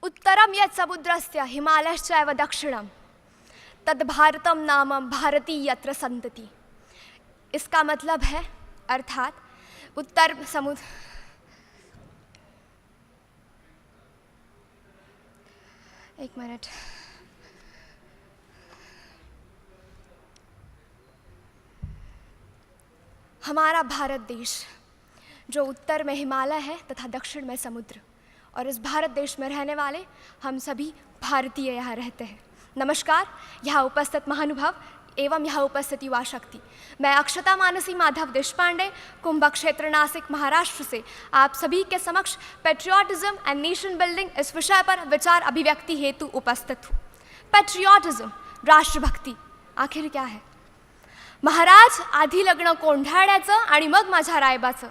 उत्तरम यत् समुद्रस्य हिमालयश्चैव दक्षिणम तद भारतम नाम भारती यत्र संतति। इसका मतलब है अर्थात उत्तर समुद्र एक मिनट हमारा भारत देश जो उत्तर में हिमालय है तथा दक्षिण में समुद्र, और इस भारत देश में रहने वाले हम सभी भारतीय यहाँ रहते हैं। नमस्कार, यहाँ उपस्थित महानुभाव एवं यहाँ उपस्थित युवा शक्ति। मैं अक्षता मानसी माधव देशपांडे, कुंभ क्षेत्र, नासिक, महाराष्ट्र से आप सभी के समक्ष पेट्रियाटिज्म एंड नेशन बिल्डिंग इस विषय पर विचार अभिव्यक्ति हेतु उपस्थित हूँ। पेट्रियाटिज्म, राष्ट्रभक्ती आखिर क्या है? महाराज आधी लग्न कोंढाण्याचं आणि मग माझ्या रायबाचं।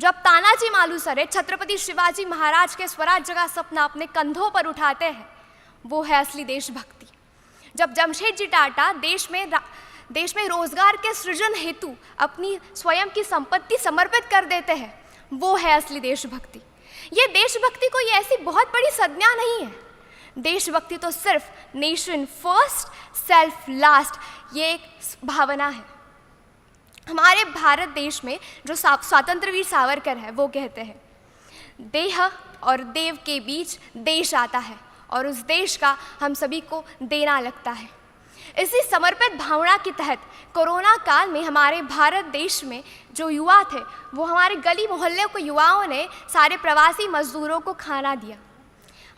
जब तानाजी मालुसरे छत्रपति शिवाजी महाराज के स्वराज्य का सपना अपने कंधों पर उठाते हैं, वो है असली देशभक्ति। जब जमशेदजी टाटा देश में रोजगार के सृजन हेतु अपनी स्वयं की संपत्ति समर्पित कर देते हैं, वो है असली देशभक्ति। ये देशभक्ति कोई ऐसी बहुत बड़ी संज्ञा नहीं है। देशभक्ति तो सिर्फ नेशन फर्स्ट सेल्फ लास्ट, ये एक भावना है। हमारे भारत देश में जो स्वातंत्र्यवीर सावरकर है, वो कहते हैं देह और देव के बीच देश आता है और उस देश का हम सभी को देना लगता है। इसी समर्पित भावना के तहत कोरोना काल में हमारे भारत देश में जो युवा थे, वो हमारे गली मोहल्ले के युवाओं ने सारे प्रवासी मजदूरों को खाना दिया।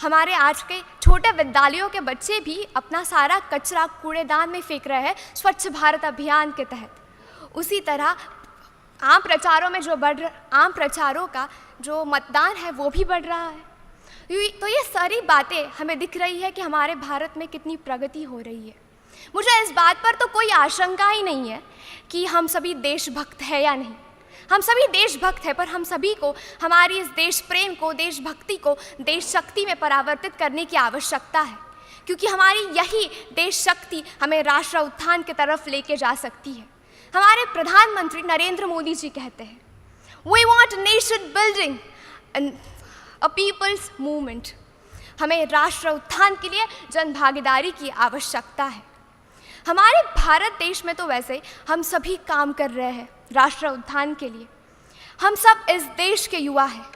हमारे आज के छोटे विद्यालयों के बच्चे भी अपना सारा कचरा कूड़ेदान में फेंक रहे हैं स्वच्छ भारत अभियान के तहत। उसी तरह आम प्रचारों का जो मतदान है वो भी बढ़ रहा है। तो ये सारी बातें हमें दिख रही है कि हमारे भारत में कितनी प्रगति हो रही है। मुझे इस बात पर तो कोई आशंका ही नहीं है कि हम सभी देशभक्त हैं या नहीं। हम सभी देशभक्त हैं, पर हम सभी को हमारी इस देश प्रेम को, देशभक्ति को देश शक्ति में परावर्तित करने की आवश्यकता है, क्योंकि हमारी यही देश शक्ति हमें राष्ट्र उत्थान की तरफ लेके जा सकती है। हमारे प्रधानमंत्री नरेंद्र मोदी जी कहते हैं, we want nation building a people's movement. हमें राष्ट्र उत्थान के लिए जन भागीदारी की आवश्यकता है। हमारे भारत देश में तो वैसे हम सभी काम कर रहे हैं राष्ट्र उत्थान के लिए। हम सब इस देश के युवा हैं।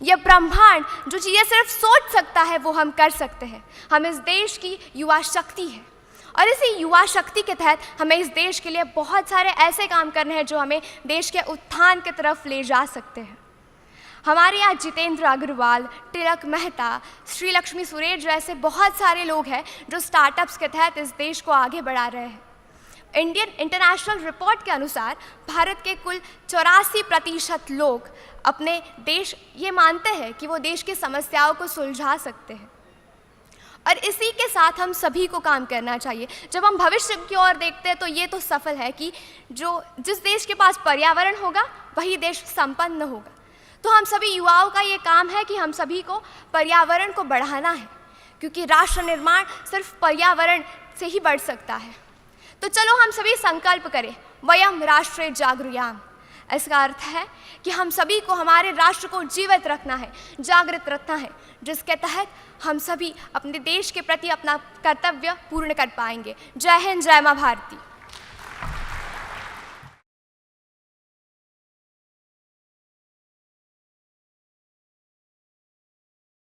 यह ब्रह्मांड जो चीज़ें सिर्फ सोच सकता है वो हम कर सकते हैं। हम इस देश की युवा शक्ति है और इसी युवा शक्ति के तहत हमें इस देश के लिए बहुत सारे ऐसे काम करने हैं जो हमें देश के उत्थान की तरफ ले जा सकते हैं। हमारे यहाँ जितेंद्र अग्रवाल, तिलक मेहता, श्री लक्ष्मी सुरेश जैसे बहुत सारे लोग हैं जो स्टार्टअप्स के तहत इस देश को आगे बढ़ा रहे हैं। इंडियन इंटरनेशनल रिपोर्ट के अनुसार भारत के कुल 84% लोग अपने देश ये मानते हैं कि वो देश की समस्याओं को सुलझा सकते हैं, और इसी के साथ हम सभी को काम करना चाहिए। जब हम भविष्य की ओर देखते हैं तो ये तो सफल है कि जिस देश के पास पर्यावरण होगा वही देश संपन्न होगा। तो हम सभी युवाओं का ये काम है कि हम सभी को पर्यावरण को बढ़ाना है, क्योंकि राष्ट्र निर्माण सिर्फ पर्यावरण से ही बढ़ सकता है। तो चलो हम सभी संकल्प करें, वयम राष्ट्रे जागृयाम। इसका अर्थ है कि हम सभी को हमारे राष्ट्र को जीवित रखना है, जागृत रखना है, जिसके तहत हम सभी अपने देश के प्रति अपना कर्तव्य पूर्ण कर पाएंगे। जय हिंद, जय मां भारती।